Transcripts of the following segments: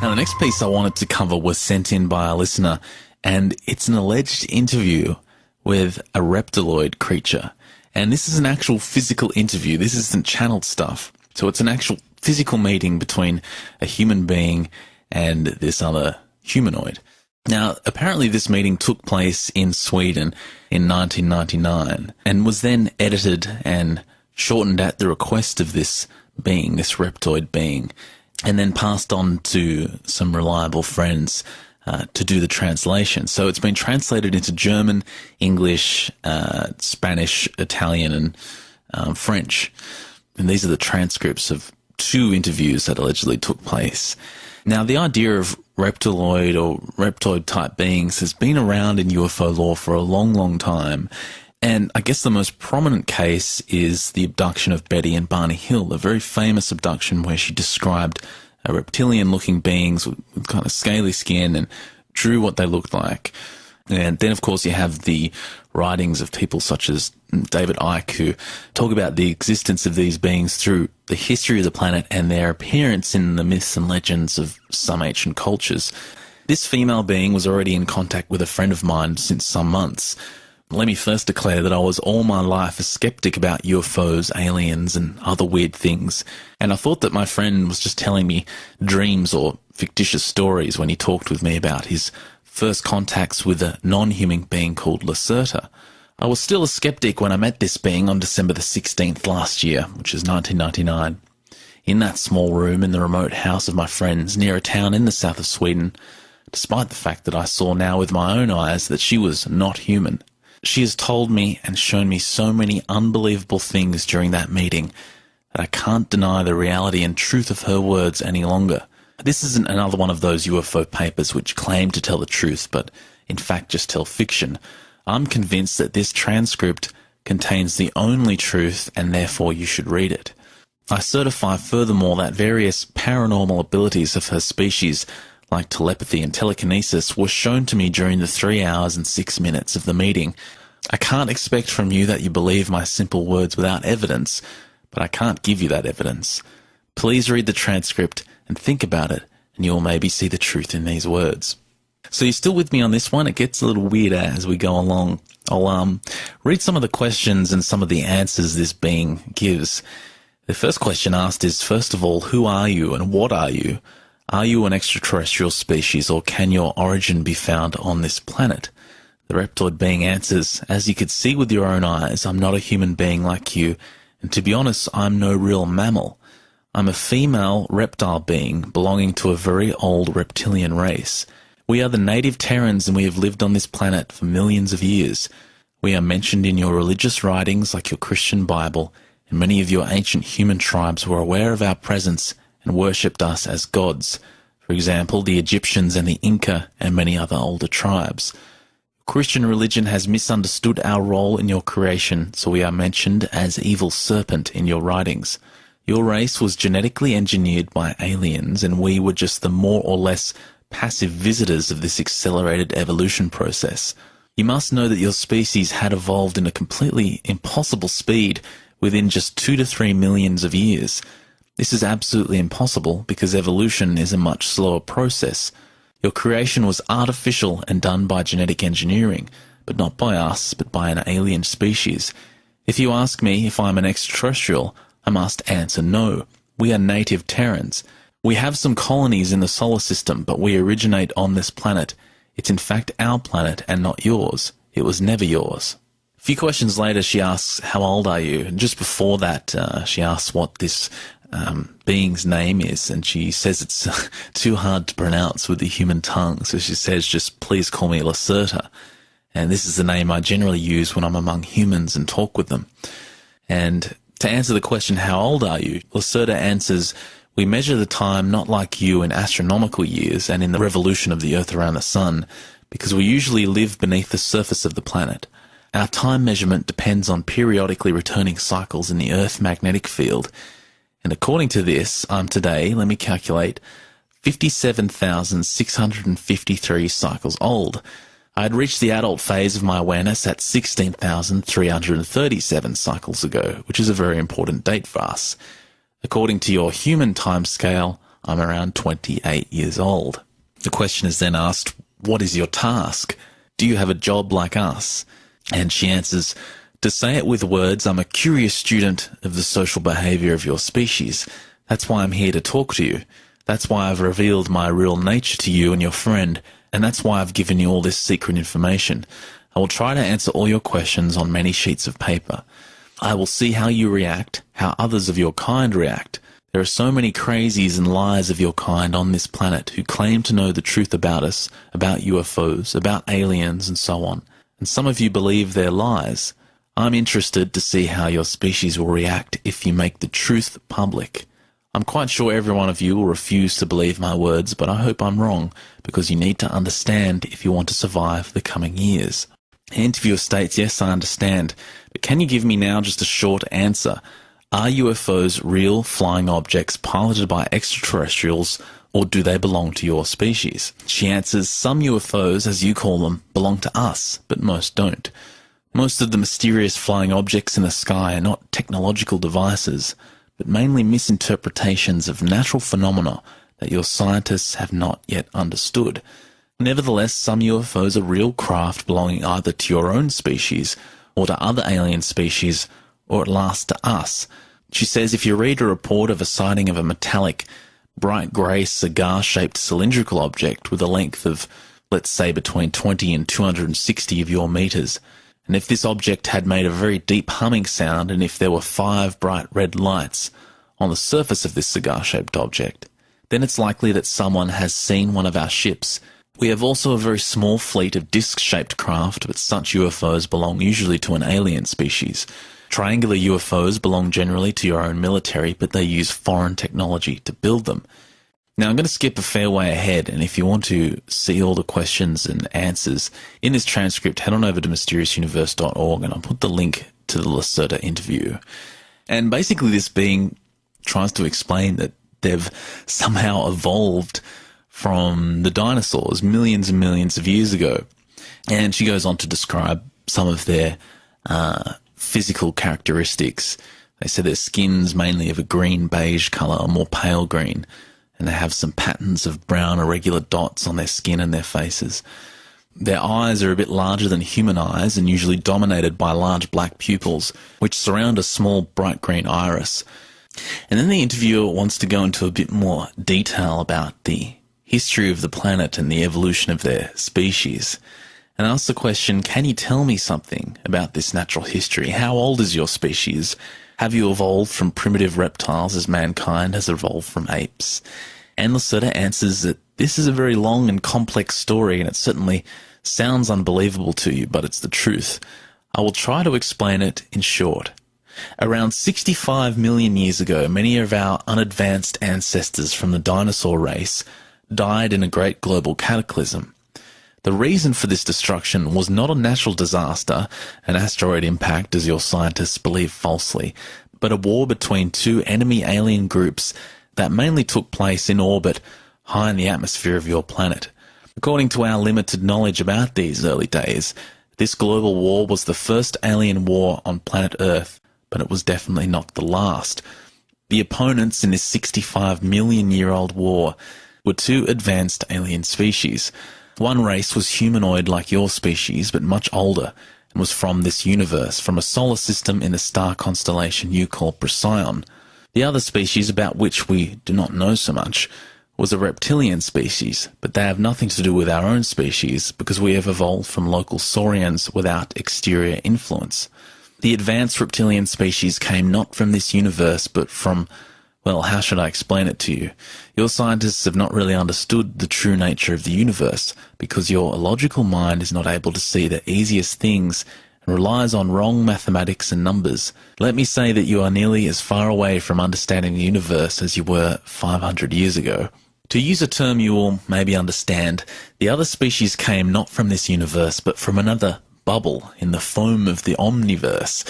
Now, the next piece I wanted to cover was sent in by a listener, and it's an alleged interview with a reptiloid creature. And this is an actual physical interview. This isn't channeled stuff. So it's an actual physical meeting between a human being and this other humanoid. Now, apparently this meeting took place in Sweden in 1999 and was then edited and shortened at the request of this being, this reptoid being, and then passed on to some reliable friends to do the translation. So it's been translated into German, English, Spanish, Italian, and French. And these are the transcripts of 2 interviews that allegedly took place. Now, the idea of reptiloid or reptoid-type beings has been around in UFO lore for a long, long time. And I guess the most prominent case is the abduction of Betty and Barney Hill, a very famous abduction where she described reptilian-looking beings with kind of scaly skin and drew what they looked like. And then, of course, you have the writings of people such as David Icke, who talk about the existence of these beings through the history of the planet and their appearance in the myths and legends of some ancient cultures. This female being was already in contact with a friend of mine since some months. Let me first declare that I was all my life a skeptic about UFOs, aliens, and other weird things, and I thought that my friend was just telling me dreams or fictitious stories when he talked with me about his first contacts with a non-human being called Lacerta. I was still a skeptic when I met this being on December the 16th last year, which is 1999, in that small room in the remote house of my friends near a town in the south of Sweden, despite the fact that I saw now with my own eyes that she was not human. She has told me and shown me so many unbelievable things during that meeting that I can't deny the reality and truth of her words any longer. This isn't another one of those UFO papers which claim to tell the truth, but in fact just tell fiction. I'm convinced that this transcript contains the only truth and therefore you should read it. I certify furthermore that various paranormal abilities of her species, like telepathy and telekinesis, were shown to me during the 3 hours and 6 minutes of the meeting. I can't expect from you that you believe my simple words without evidence, but I can't give you that evidence. Please read the transcript and think about it, and you will maybe see the truth in these words. So you're still with me on this one? It gets a little weirder as we go along. I'll read some of the questions and some of the answers this being gives. The first question asked is, first of all, who are you and what are you? Are you an extraterrestrial species, or can your origin be found on this planet? The reptoid being answers, as you could see with your own eyes, I'm not a human being like you, and to be honest, I'm no real mammal. I'm a female reptile being belonging to a very old reptilian race. We are the native Terrans, and we have lived on this planet for millions of years. We are mentioned in your religious writings like your Christian Bible, and many of your ancient human tribes were aware of our presence and worshipped us as gods. For example, the Egyptians and the Inca and many other older tribes. Christian religion has misunderstood our role in your creation, so we are mentioned as evil serpent in your writings. Your race was genetically engineered by aliens, and we were just the more or less passive visitors of this accelerated evolution process. You must know that your species had evolved in a completely impossible speed within just 2 to 3 millions of years. This is absolutely impossible because evolution is a much slower process. Your creation was artificial and done by genetic engineering, but not by us, but by an alien species. If you ask me if I'm an extraterrestrial, I must answer no. We are native Terrans. We have some colonies in the solar system, but we originate on this planet. It's in fact our planet and not yours. It was never yours. A few questions later, she asks, how old are you? And just before that, she asks what this being's name is, and she says it's too hard to pronounce with the human tongue, so she says, just please call me Lacerta. And this is the name I generally use when I'm among humans and talk with them. And to answer the question, how old are you? Lacerta answers, we measure the time not like you in astronomical years and in the revolution of the Earth around the Sun, because we usually live beneath the surface of the planet. Our time measurement depends on periodically returning cycles in the Earth magnetic field. And according to this, I'm today, let me calculate, 57,653 cycles old. I had reached the adult phase of my awareness at 16,337 cycles ago, which is a very important date for us. According to your human time scale, I'm around 28 years old. The question is then asked, what is your task? Do you have a job like us? And she answers, to say it with words, I'm a curious student of the social behaviour of your species. That's why I'm here to talk to you. That's why I've revealed my real nature to you and your friend, and that's why I've given you all this secret information. I will try to answer all your questions on many sheets of paper. I will see how you react, how others of your kind react. There are so many crazies and liars of your kind on this planet who claim to know the truth about us, about UFOs, about aliens, and so on. And some of you believe their lies. I'm interested to see how your species will react if you make the truth public. I'm quite sure every one of you will refuse to believe my words, but I hope I'm wrong, because you need to understand if you want to survive the coming years. The interviewer states, yes, I understand, but can you give me now just a short answer? Are UFOs real flying objects piloted by extraterrestrials, or do they belong to your species? She answers, some UFOs, as you call them, belong to us, but most don't. Most of the mysterious flying objects in the sky are not technological devices, but mainly misinterpretations of natural phenomena that your scientists have not yet understood. Nevertheless, some UFOs are real craft belonging either to your own species or to other alien species, or at last to us. She says if you read a report of a sighting of a metallic, bright grey cigar-shaped cylindrical object with a length of, let's say, between 20 and 260 of your metres, and if this object had made a very deep humming sound, and if there were 5 bright red lights on the surface of this cigar-shaped object, then it's likely that someone has seen one of our ships. We have also a very small fleet of disc-shaped craft, but such UFOs belong usually to an alien species. Triangular UFOs belong generally to your own military, but they use foreign technology to build them. Now, I'm going to skip a fair way ahead, and if you want to see all the questions and answers in this transcript, head on over to mysteriousuniverse.org, and I'll put the link to the Lacerta interview. And basically this being tries to explain that they've somehow evolved from the dinosaurs millions and millions of years ago. And she goes on to describe some of their physical characteristics. They say their skin's mainly of a green-beige colour, or more pale green, and they have some patterns of brown irregular dots on their skin and their faces. Their eyes are a bit larger than human eyes and usually dominated by large black pupils, which surround a small bright green iris. And then the interviewer wants to go into a bit more detail about the history of the planet and the evolution of their species, and asks the question, can you tell me something about this natural history? How old is your species? Have you evolved from primitive reptiles as mankind has evolved from apes? And Lacerta answers that this is a very long and complex story, and it certainly sounds unbelievable to you, but it's the truth. I will try to explain it in short. Around 65 million years ago, many of our unadvanced ancestors from the dinosaur race died in a great global cataclysm. The reason for this destruction was not a natural disaster, an asteroid impact as your scientists believe falsely, but a war between two enemy alien groups that mainly took place in orbit high in the atmosphere of your planet. According to our limited knowledge about these early days, this global war was the first alien war on planet Earth, but it was definitely not the last. The opponents in this 65 million year old war were two advanced alien species. One race was humanoid like your species, but much older, and was from this universe, from a solar system in the star constellation you call Procyon. The other species, about which we do not know so much, was a reptilian species, but they have nothing to do with our own species, because we have evolved from local saurians without exterior influence. The advanced reptilian species came not from this universe, but from, well, how should I explain it to you? Your scientists have not really understood the true nature of the universe, because your illogical mind is not able to see the easiest things and relies on wrong mathematics and numbers. Let me say that you are nearly as far away from understanding the universe as you were 500 years ago. To use a term you will maybe understand, the other species came not from this universe, but from another bubble in the foam of the omniverse.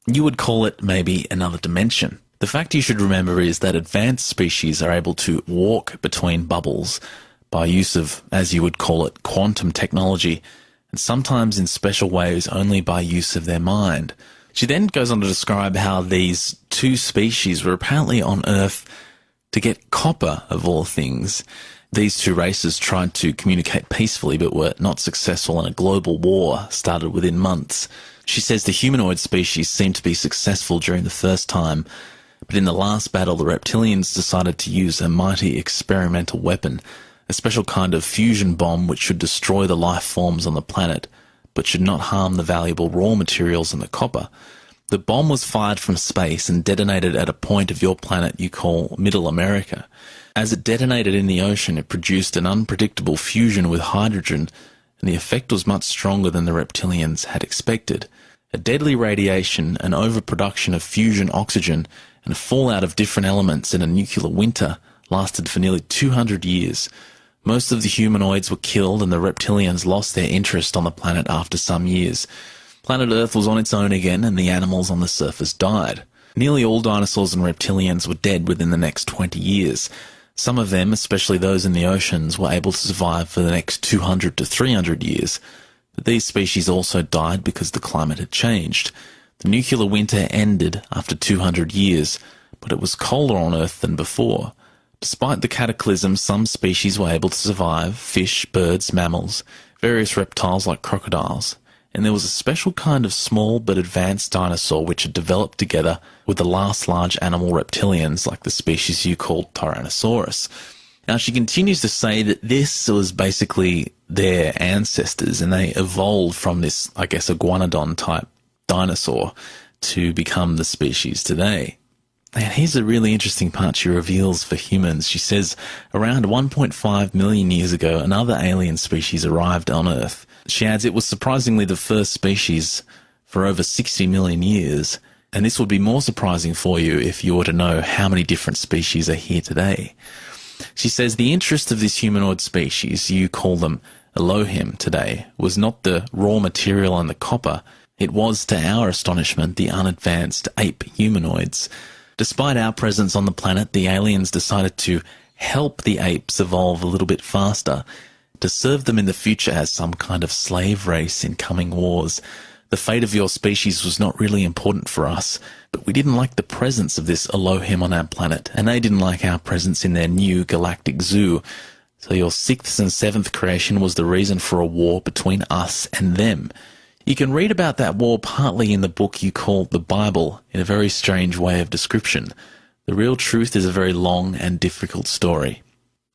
You would call it maybe another dimension. The fact you should remember is that advanced species are able to walk between bubbles by use of, as you would call it, quantum technology, and sometimes in special ways only by use of their mind. She then goes on to describe how these two species were apparently on Earth To get copper, of all things, these two races tried to communicate peacefully but were not successful, and a global war started within months. She says the humanoid species seemed to be successful during the first time, but in the last battle the reptilians decided to use a mighty experimental weapon, a special kind of fusion bomb which should destroy the life forms on the planet, but should not harm the valuable raw materials and the copper. The bomb was fired from space and detonated at a point of your planet you call Middle America. As it detonated in the ocean, it produced an unpredictable fusion with hydrogen, and the effect was much stronger than the reptilians had expected. A deadly radiation, an overproduction of fusion oxygen, and a fallout of different elements in a nuclear winter lasted for nearly 200 years. Most of the humanoids were killed, and the reptilians lost their interest on the planet after some years. Planet Earth was on its own again, and the animals on the surface died. Nearly all dinosaurs and reptilians were dead within the next 20 years. Some of them, especially those in the oceans, were able to survive for the next 200 to 300 years. But these species also died because the climate had changed. The nuclear winter ended after 200 years, but it was colder on Earth than before. Despite the cataclysm, some species were able to survive: fish, birds, mammals, various reptiles like crocodiles. And there was a special kind of small but advanced dinosaur which had developed together with the last large animal reptilians, like the species you called Tyrannosaurus. Now, she continues to say that this was basically their ancestors, and they evolved from this, I guess, iguanodon-type dinosaur to become the species today. And here's a really interesting part she reveals for humans. She says, around 1.5 million years ago, another alien species arrived on Earth. She adds it was surprisingly the first species for over 60 million years, and this would be more surprising for you if you were to know how many different species are here today. She says the interest of this humanoid species, you call them Elohim today, was not the raw material and the copper. It was, to our astonishment, the unadvanced ape humanoids. Despite our presence on the planet, the aliens decided to help the apes evolve a little bit faster, to serve them in the future as some kind of slave race in coming wars. The fate of your species was not really important for us, but we didn't like the presence of this Elohim on our planet, and they didn't like our presence in their new galactic zoo. So your 6th and 7th creation was the reason for a war between us and them. You can read about that war partly in the book you call the Bible, in a very strange way of description. The real truth is a very long and difficult story.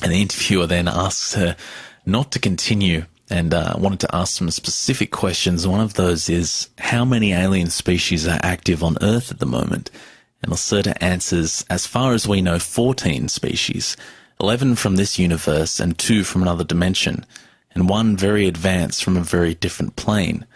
And the interviewer then asks her not to continue and wanted to ask some specific questions. One of those is, how many alien species are active on Earth at the moment? And Lacerta answers, as far as we know, 14 species, 11 from this universe and 2 from another dimension, and 1 very advanced from a very different plane.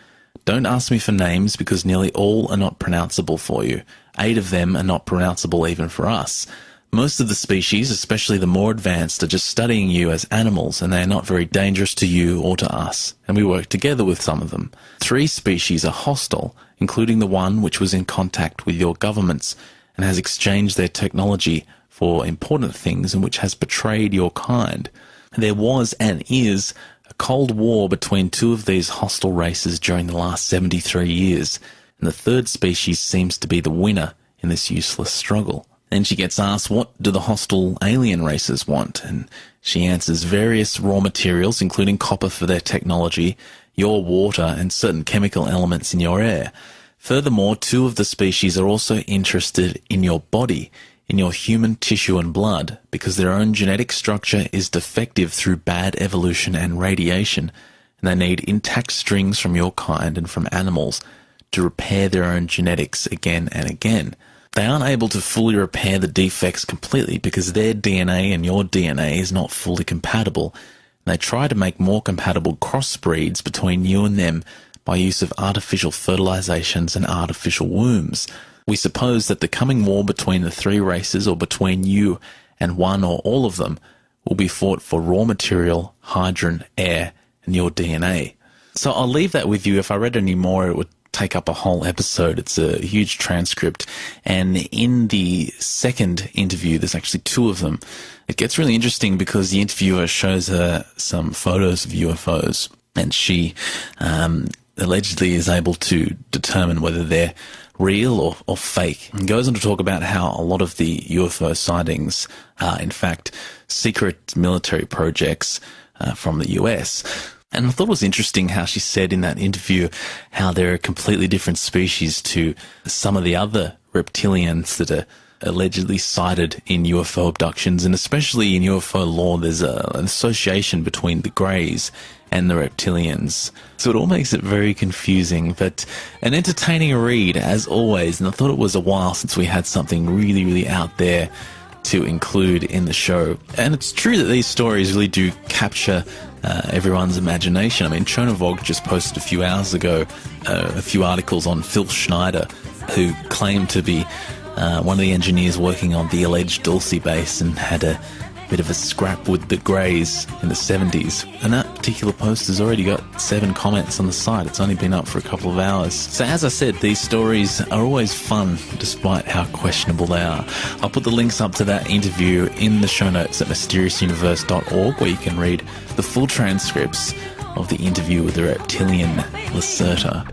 Don't ask me for names because nearly all are not pronounceable for you. 8 of them are not pronounceable even for us. Most of the species, especially the more advanced, are just studying you as animals, and they are not very dangerous to you or to us, and we work together with some of them. 3 species are hostile, including the one which was in contact with your governments and has exchanged their technology for important things and which has betrayed your kind. There was and is a cold war between 2 of these hostile races during the last 73 years, and the 3rd species seems to be the winner in this useless struggle. Then she gets asked, what do the hostile alien races want? And she answers, various raw materials, including copper for their technology, your water, and certain chemical elements in your air. Furthermore, 2 of the species are also interested in your body, in your human tissue and blood, because their own genetic structure is defective through bad evolution and radiation, and they need intact strings from your kind and from animals to repair their own genetics again and again. They aren't able to fully repair the defects completely because their DNA and your DNA is not fully compatible. They try to make more compatible crossbreeds between you and them by use of artificial fertilizations and artificial wombs. We suppose that the coming war between the 3 races, or between you and one or all of them, will be fought for raw material, hydrogen, air, and your DNA. So I'll leave that with you. If I read any more, it would take up a whole episode. It's a huge transcript. And in the second interview, there's actually 2 of them. It gets really interesting because the interviewer shows her some photos of UFOs, and she allegedly is able to determine whether they're real or fake. And goes on to talk about how a lot of the UFO sightings are, in fact, secret military projects from the US. And I thought it was interesting how she said in that interview how they're a completely different species to some of the other reptilians that are allegedly sighted in UFO abductions, and especially in UFO lore there's an association between the Greys and the reptilians. So it all makes it very confusing, but an entertaining read as always, and I thought it was a while since we had something really, really out there to include in the show. And it's true that these stories really do capture everyone's imagination. I mean, Chernivog just posted a few hours ago a few articles on Phil Schneider, who claimed to be one of the engineers working on the alleged Dulce base and had a bit of a scrap with the Greys in the 70s. And that particular post has already got 7 comments on the site. It's only been up for a couple of hours. So as I said, these stories are always fun, despite how questionable they are. I'll put the links up to that interview in the show notes at mysteriousuniverse.org, where you can read the full transcripts of the interview with the reptilian Lacerta.